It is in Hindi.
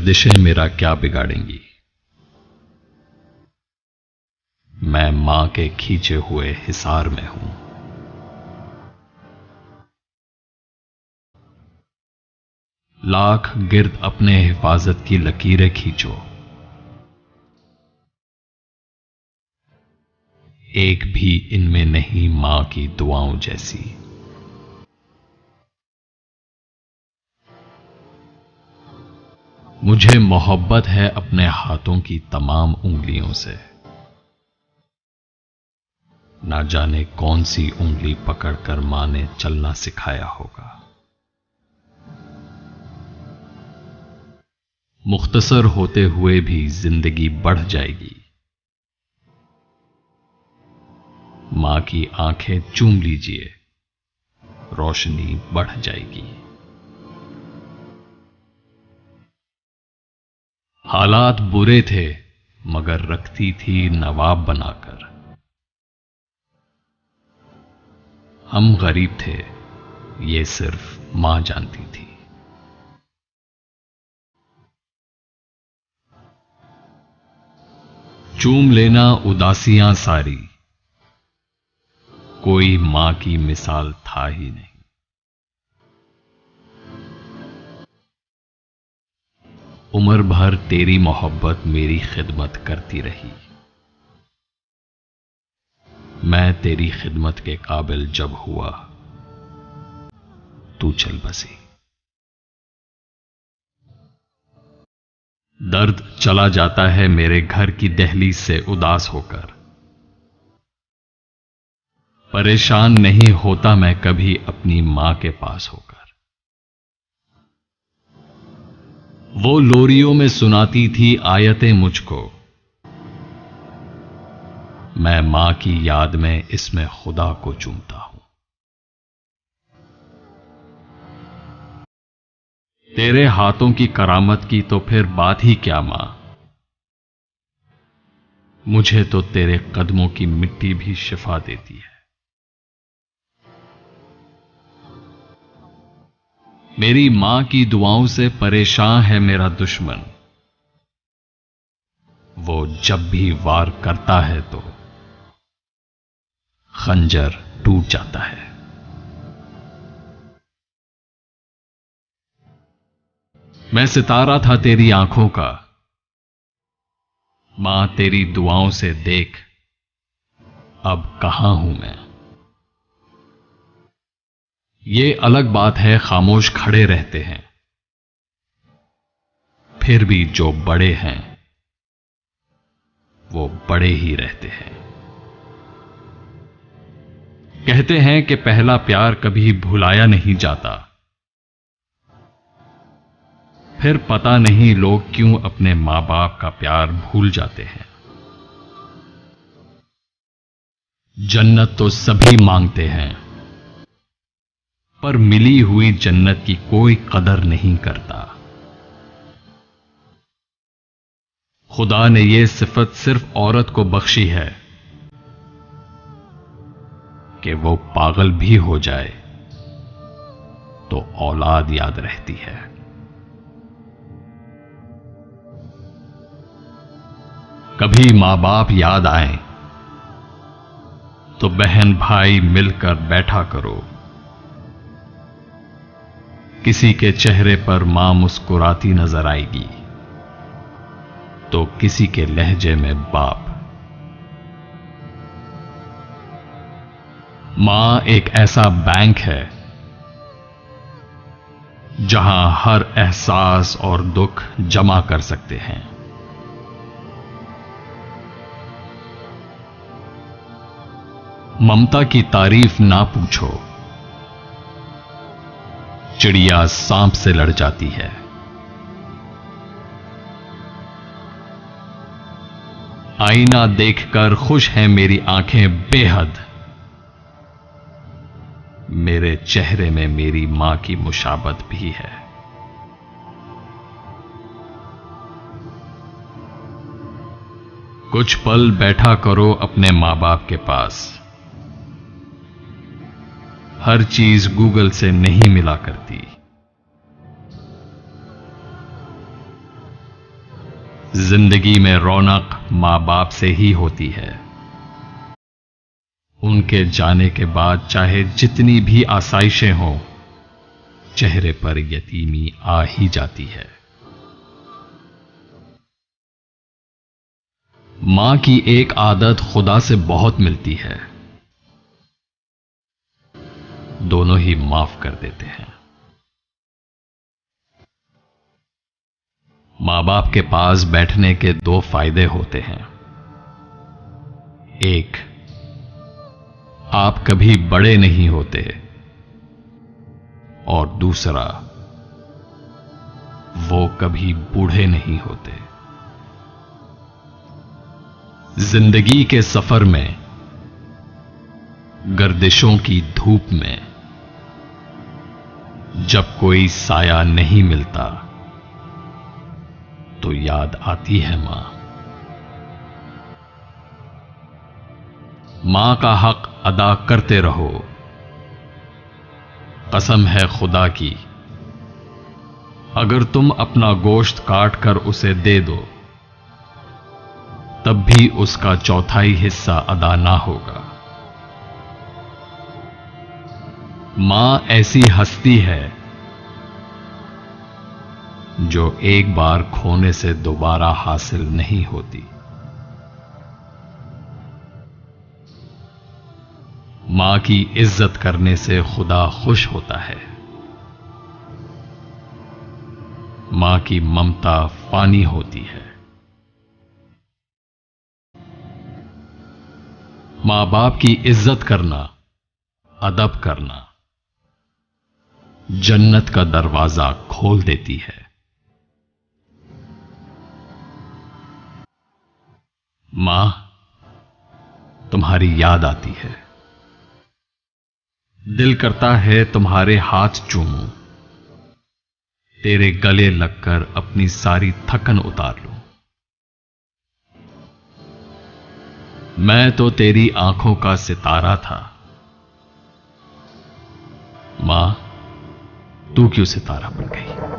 गर्दिशें मेरा क्या बिगाड़ेंगी। मैं मां के खींचे हुए हिसार में हूं। लाख गिर्द अपने हिफाजत की लकीरें खींचो, एक भी इनमें नहीं मां की दुआओं जैसी। मुझे मोहब्बत है अपने हाथों की तमाम उंगलियों से। ना जाने कौन सी उंगली पकड़कर मां ने चलना सिखाया होगा। मुख्तसर होते हुए भी जिंदगी बढ़ जाएगी। मां की आंखें चूम लीजिए, रोशनी बढ़ जाएगी। हालात बुरे थे मगर रखती थी नवाब बनाकर। हम गरीब थे ये सिर्फ मां जानती थी। चूम लेना उदासियां सारी, कोई मां की मिसाल था ही नहीं। उम्र भर तेरी मोहब्बत मेरी खिदमत करती रही। मैं तेरी खिदमत के काबिल जब हुआ, तू चल बसी। दर्द चला जाता है मेरे घर की दहलीज से उदास होकर। परेशान नहीं होता मैं कभी अपनी मां के पास होकर। वो लोरियों में सुनाती थी आयतें मुझको, मैं मां की याद में इसमें खुदा को चूमता हूं। तेरे हाथों की करामत की तो फिर बात ही क्या मां। मुझे तो तेरे कदमों की मिट्टी भी शिफा देती है। मेरी मां की दुआओं से परेशान है मेरा दुश्मन। वो जब भी वार करता है तो खंजर टूट जाता है। मैं सितारा था तेरी आंखों का, मां तेरी दुआओं से देख अब कहां हूं मैं। ये अलग बात है खामोश खड़े रहते हैं, फिर भी जो बड़े हैं वो बड़े ही रहते हैं। कहते हैं कि पहला प्यार कभी भुलाया नहीं जाता, फिर पता नहीं लोग क्यों अपने मां बाप का प्यार भूल जाते हैं। जन्नत तो सभी मांगते हैं, पर मिली हुई जन्नत की कोई कदर नहीं करता। खुदा ने यह सिफत सिर्फ औरत को बख्शी है कि वो पागल भी हो जाए तो औलाद याद रहती है। कभी मां बाप याद आए तो बहन भाई मिलकर बैठा करो। किसी के चेहरे पर मां मुस्कुराती नजर आएगी तो किसी के लहजे में बाप। मां एक ऐसा बैंक है जहां हर एहसास और दुख जमा कर सकते हैं। ममता की तारीफ ना पूछो, चिड़िया सांप से लड़ जाती है। आईना देखकर खुश हैं मेरी आंखें बेहद, मेरे चेहरे में मेरी मां की मुशाबत भी है। कुछ पल बैठा करो अपने मां बाप के पास। हर चीज गूगल से नहीं मिला करती। जिंदगी में रौनक मां बाप से ही होती है। उनके जाने के बाद चाहे जितनी भी आसाइशें हों, चेहरे पर यतीमी आ ही जाती है। मां की एक आदत खुदा से बहुत मिलती है, दोनों ही माफ कर देते हैं। मां बाप के पास बैठने के दो फायदे होते हैं। एक, आप कभी बड़े नहीं होते, और दूसरा, वो कभी बूढ़े नहीं होते। जिंदगी के सफर में, गर्दिशों की धूप में, जब कोई साया नहीं मिलता, तो याद आती है मां। मां का हक अदा करते रहो। कसम है खुदा की, अगर तुम अपना गोश्त काट कर उसे दे दो, तब भी उसका चौथाई हिस्सा अदा ना होगा। मां ऐसी हस्ती है जो एक बार खोने से दोबारा हासिल नहीं होती। मां की इज्जत करने से खुदा खुश होता है। मां की ममता पानी होती है। मां बाप की इज्जत करना, अदब करना, जन्नत का दरवाजा खोल देती है। मां, तुम्हारी याद आती है, दिल करता है तुम्हारे हाथ चूमूं, तेरे गले लगकर अपनी सारी थकन उतार लूं। मैं तो तेरी आंखों का सितारा था, मां, तू क्यों सितारा बन गई?